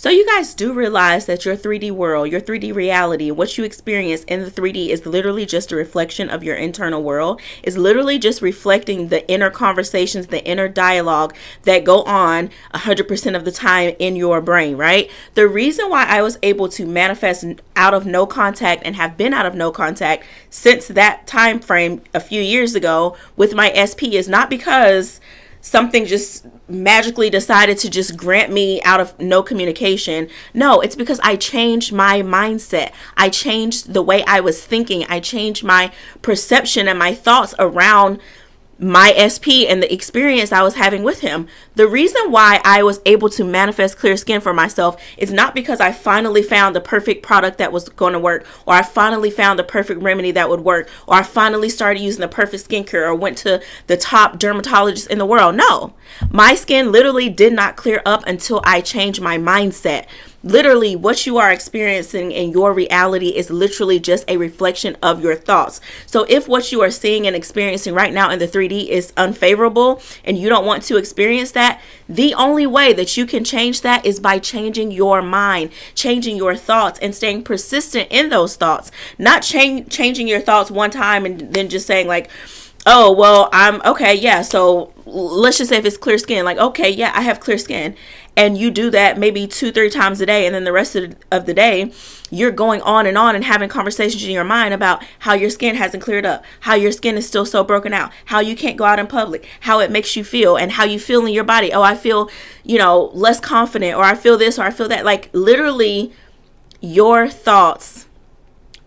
So you guys do realize that your 3D world, your 3D reality, what you experience in the 3D is literally just a reflection of your internal world. It's literally just reflecting the inner conversations, the inner dialogue that go on 100% of the time in your brain, right? The reason why I was able to manifest out of no contact and have been out of no contact since that time frame a few years ago with my SP is not because something just magically decided to just grant me out of no communication. No, it's because I changed my mindset. I changed the way I was thinking. I changed my perception and my thoughts around my SP and the experience I was having with him. The reason why I was able to manifest clear skin for myself is not because I finally found the perfect product that was going to work, or I finally found the perfect remedy that would work, or I finally started using the perfect skincare or went to the top dermatologist in the world. No, my skin literally did not clear up until I changed my mindset. Literally, what you are experiencing in your reality is literally just a reflection of your thoughts. So if what you are seeing and experiencing right now in the 3D is unfavorable and you don't want to experience that, the only way that you can change that is by changing your mind, changing your thoughts, and staying persistent in those thoughts. Not changing your thoughts one time and then just saying like, oh, well, I'm okay. Yeah. So let's just say if it's clear skin, like, okay, yeah, I have clear skin. And you do that maybe 2-3 times a day. And then the rest of the day, you're going on and having conversations in your mind about how your skin hasn't cleared up, how your skin is still so broken out, how you can't go out in public, how it makes you feel, and how you feel in your body. Oh, I feel, less confident, or I feel this, or I feel that. Like literally your thoughts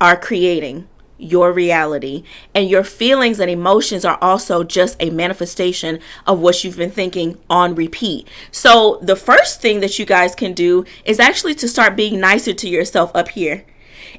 are creating your reality, and your feelings and emotions are also just a manifestation of what you've been thinking on repeat. So the first thing that you guys can do is actually to start being nicer to yourself up here.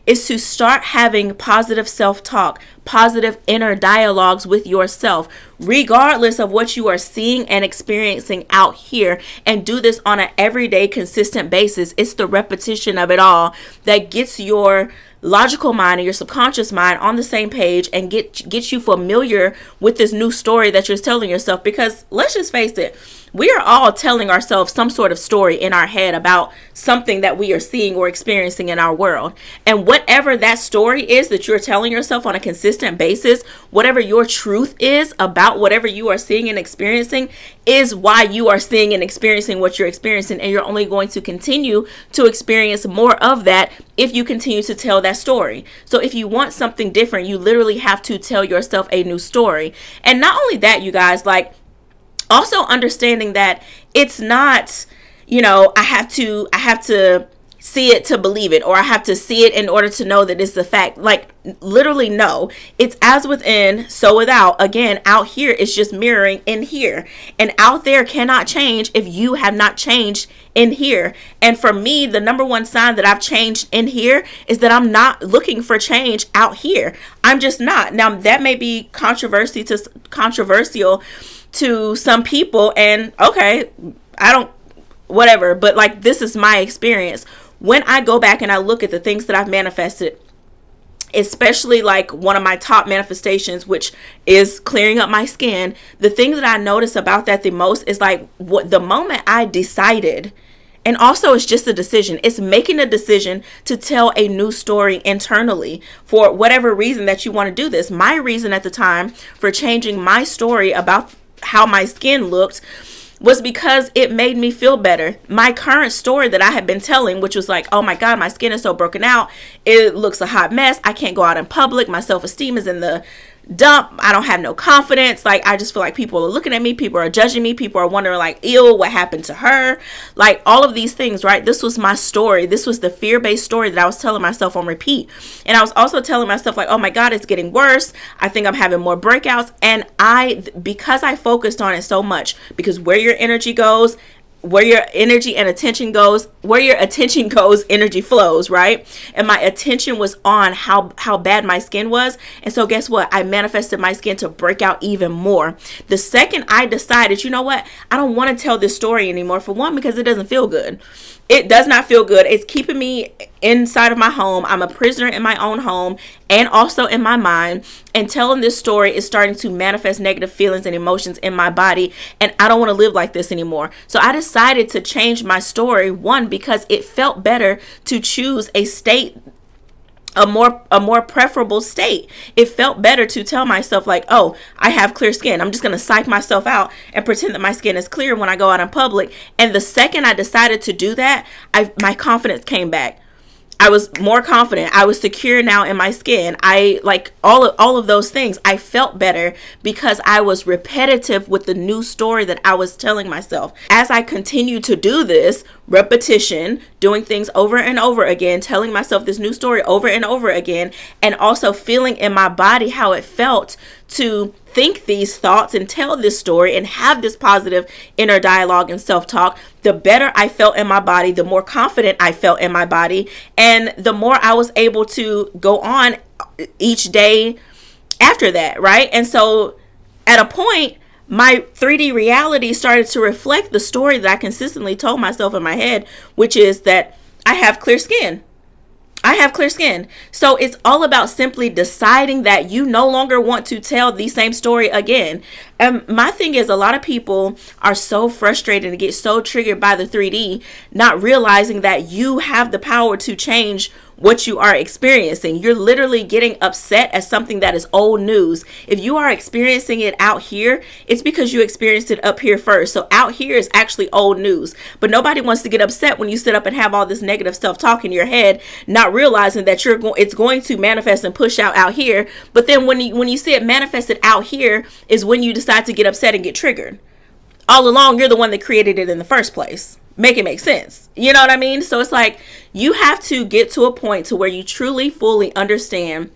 Is to start having positive self-talk, positive inner dialogues with yourself, regardless of what you are seeing and experiencing out here, and do this on an everyday consistent basis. It's the repetition of it all that gets your logical mind and your subconscious mind on the same page and get you familiar with this new story that you're telling yourself. Because let's just face it, we are all telling ourselves some sort of story in our head about something that we are seeing or experiencing in our world. And whatever that story is that you're telling yourself on a consistent basis, whatever your truth is about whatever you are seeing and experiencing, is why you are seeing and experiencing what you're experiencing. And you're only going to continue to experience more of that if you continue to tell that story. So if you want something different, you literally have to tell yourself a new story. And not only that, you guys, like, also understanding that it's not, I have to see it to believe it, or I have to see it in order to know that it's the fact. Like, literally, no. It's as within, so without. Again, out here is just mirroring in here. And out there cannot change if you have not changed in here. And for me, the number one sign that I've changed in here is that I'm not looking for change out here. I'm just not. Now, that may be controversial to some people, and okay, whatever, but like, this is my experience. When I go back and I look at the things that I've manifested, especially like one of my top manifestations, which is clearing up my skin, the thing that I notice about that the most is like the moment I decided. And also, it's just a decision. It's making a decision to tell a new story internally for whatever reason that you want to do this. My reason at the time for changing my story about how my skin looked was because it made me feel better. My current story that I had been telling, which was like, oh my God, my skin is so broken out. It looks a hot mess. I can't go out in public. My self-esteem is in the dump. I don't have no confidence. Like, I just feel like people are looking at me. People are judging me. People are wondering like, ew, what happened to her? Like, all of these things, right? This was my story. This was the fear-based story that I was telling myself on repeat. And I was also telling myself like, oh my God, it's getting worse. I think I'm having more breakouts. And because I focused on it so much, because where your energy goes, where your energy and attention goes, where your attention goes, energy flows, right? And my attention was on how bad my skin was. And so guess what? I manifested my skin to break out even more. The second I decided, you know what? I don't want to tell this story anymore. For one, because it doesn't feel good. It does not feel good. It's keeping me inside of my home. I'm a prisoner in my own home and also in my mind. And telling this story is starting to manifest negative feelings and emotions in my body. And I don't want to live like this anymore. So I decided to change my story. One, because it felt better to choose a state, a more preferable state. It felt better to tell myself like, oh, I have clear skin. I'm just going to psych myself out and pretend that my skin is clear when I go out in public. And the second I decided to do that, my confidence came back. I was more confident. I was secure now in my skin. I like all of those things. I felt better because I was repetitive with the new story that I was telling myself. As I continued to do this, repetition, doing things over and over again, telling myself this new story over and over again, and also feeling in my body how it felt to think these thoughts and tell this story and have this positive inner dialogue and self-talk, the better I felt in my body, the more confident I felt in my body, and the more I was able to go on each day after that, right? And so at a point, my 3D reality started to reflect the story that I consistently told myself in my head, which is that I have clear skin. I have clear skin. So it's all about simply deciding that you no longer want to tell the same story again. My thing is, a lot of people are so frustrated and get so triggered by the 3D, not realizing that you have the power to change what you are experiencing. You're literally getting upset at something that is old news. If you are experiencing it out here, it's because you experienced it up here first. So out here is actually old news. But nobody wants to get upset when you sit up and have all this negative self-talk in your head, not realizing that it's going to manifest and push out here. But then when you see it manifested out here is when you decide to get upset and get triggered. All along, you're the one that created it in the first place. Make it make sense. You know what I mean? So it's like you have to get to a point to where you truly, fully understand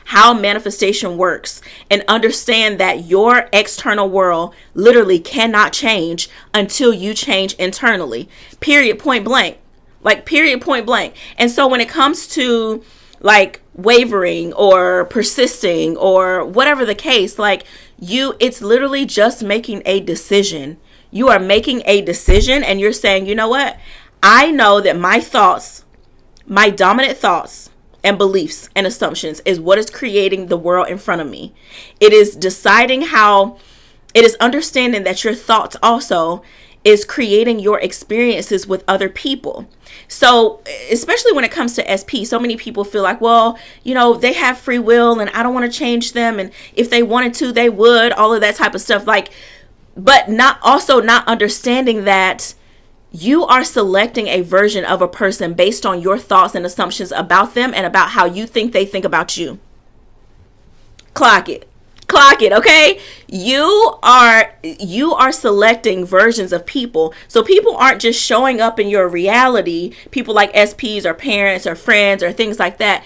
how manifestation works and understand that your external world literally cannot change until you change internally. Period, point blank. Like, period, point blank. And so when it comes to like wavering or persisting or whatever the case, like it's literally just making a decision. You are making a decision and you're saying, you know what? I know that my thoughts, my dominant thoughts and beliefs and assumptions is what is creating the world in front of me. It is understanding that your thoughts also is creating your experiences with other people. So especially when it comes to SP, so many people feel like, well, they have free will and I don't want to change them. And if they wanted to, they would, all of that type of stuff. But not understanding that you are selecting a version of a person based on your thoughts and assumptions about them and about how you think they think about you. Clock it, okay? You are selecting versions of people. So people aren't just showing up in your reality, people like SPs or parents or friends or things like that,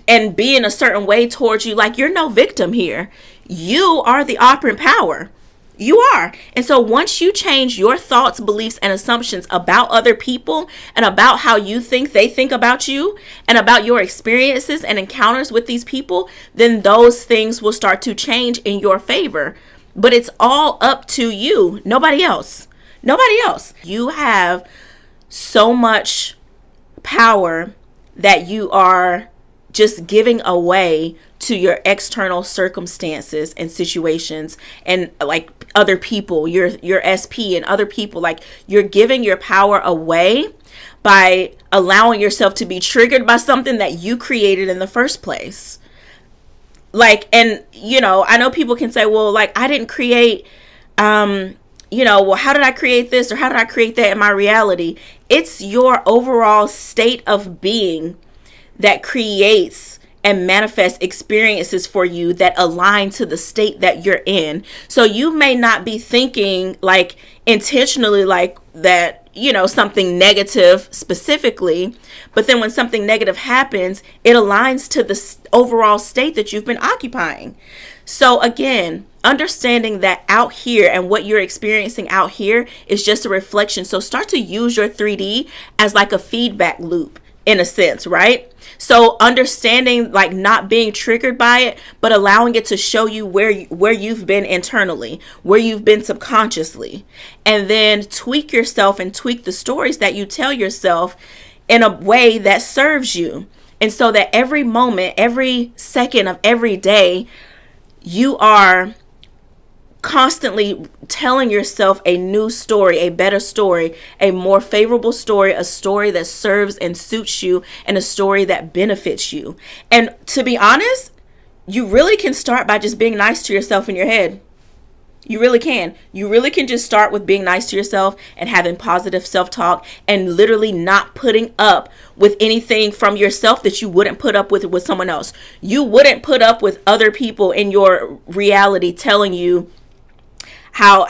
and being a certain way towards you. Like, you're no victim here. You are the operant power. You are. And so once you change your thoughts, beliefs, and assumptions about other people and about how you think they think about you and about your experiences and encounters with these people, then those things will start to change in your favor. But it's all up to you. Nobody else. Nobody else. You have so much power that you are just giving away to your external circumstances and situations and like other people, your SP and other people. Like, you're giving your power away by allowing yourself to be triggered by something that you created in the first place. Like, and I know people can say, well, like, I didn't create, well, how did I create this or how did I create that in my reality? It's your overall state of being that creates and manifests experiences for you that align to the state that you're in. So you may not be thinking like intentionally like that, something negative specifically, but then when something negative happens, it aligns to the overall state that you've been occupying. So again, understanding that out here and what you're experiencing out here is just a reflection. So start to use your 3D as like a feedback loop. in a sense, right? So understanding, like, not being triggered by it, but allowing it to show you where you've been internally, where you've been subconsciously, and then tweak yourself and tweak the stories that you tell yourself in a way that serves you. And so that every moment, every second of every day, you are constantly telling yourself a new story, a better story, a more favorable story, a story that serves and suits you, and a story that benefits you. And to be honest, you really can start by just being nice to yourself in your head. You really can. You really can just start with being nice to yourself and having positive self-talk, and literally not putting up with anything from yourself that you wouldn't put up with someone else. You wouldn't put up with other people in your reality telling you how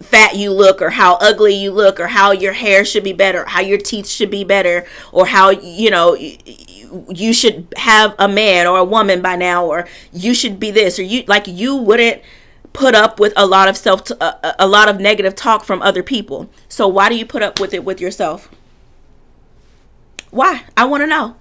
fat you look, or how ugly you look, or how your hair should be better, how your teeth should be better, or how, you should have a man or a woman by now, or you should be this, or you wouldn't put up with a lot of negative talk from other people. So why do you put up with it with yourself? Why? I want to know.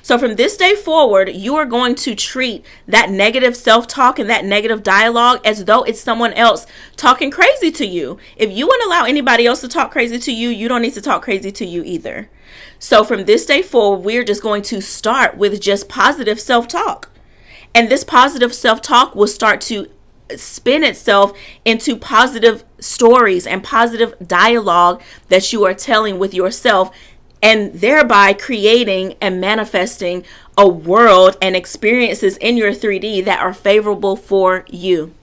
So from this day forward, you are going to treat that negative self-talk and that negative dialogue as though it's someone else talking crazy to you. If you wouldn't allow anybody else to talk crazy to you, you don't need to talk crazy to you either. So from this day forward, we're just going to start with just positive self-talk. And this positive self-talk will start to spin itself into positive stories and positive dialogue that you are telling with yourself, and thereby creating and manifesting a world and experiences in your 3D that are favorable for you.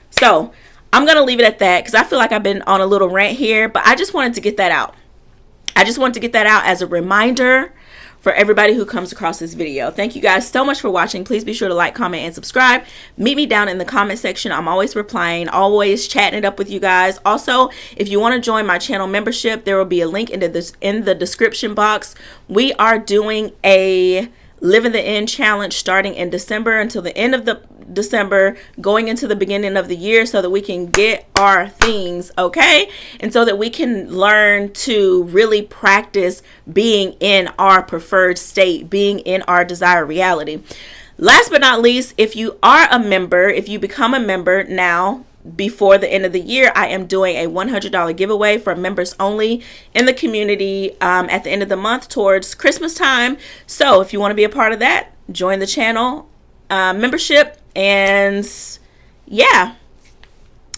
So I'm going to leave it at that, because I feel like I've been on a little rant here, but I just wanted to get that out. As a reminder for everybody who comes across this video. Thank you guys so much for watching. Please be sure to like, comment, and subscribe. Meet me down in the comment section. I'm always replying, always chatting it up with you guys. Also, if you want to join my channel membership, there will be a link in the description box. We are doing a Living the End challenge starting in December until the end of December, going into the beginning of the year, so that we can get our things, okay? And so that we can learn to really practice being in our preferred state, being in our desired reality. Last but not least, if you become a member now, before the end of the year, I am doing a $100 giveaway for members only in the community at the end of the month towards Christmas time. So if you want to be a part of that, join the channel membership, and yeah,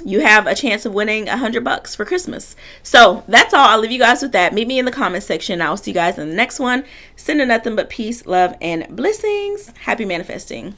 you have a chance of winning $100 for Christmas. So that's all. I'll leave you guys with that. Meet me in the comment section. I will see you guys in the next one. Sending nothing but peace, love, and blessings. Happy manifesting.